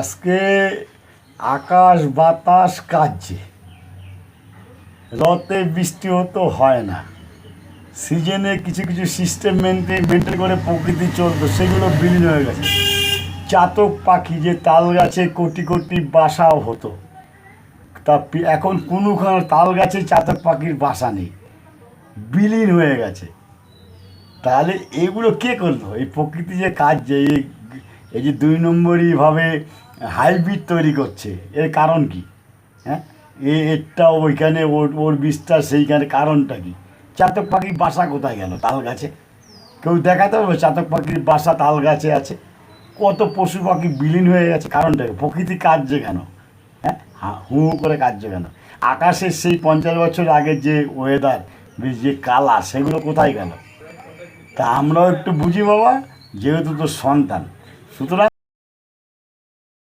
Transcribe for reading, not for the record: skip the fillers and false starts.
আজকে আকাশ বাতাস কাঁদছে, রতে বৃষ্টিও তো হয় না। সিজনে কিছু কিছু সিস্টেম মেনটেন করে প্রকৃতি চলতো, সেগুলো বিলীন হয়ে গেছে। চাতক পাখি যে তাল গাছে কোটি কোটি বাসাও হতো, এখন কোনোখানে তাল গাছে চাতক পাখির বাসা নেই, বিলীন হয়ে গেছে। তাহলে এগুলো কে করলো? এই প্রকৃতি যে কাজ, যে এই যে 2 নম্বরইভাবে হাইব্রিড তৈরি করছে, এর কারণ কি? হ্যাঁ, এরটা ওইখানে, ওর ওর বীজটা সেইখানে, কারণটা কি? চাতক পাখির বাসা কোথায় গেল? তাল গাছে। কেউ দেখাতে পারবে চাতক পাখির বাসা তাল গাছে আছে? কত পশু পাখি বিলীন হয়ে গেছে, কারণটা কি? প্রকৃতি কাঁদছে কেন? হ্যাঁ, হু হু করে কাঁদছে কেন? আকাশের সেই 50 বছর আগের যে ওয়েদার, যে কালার, সেগুলো কোথায় গেল? তা আমরাও একটু বুঝি বাবা, যেহেতু তোর সন্তান, সুতরাং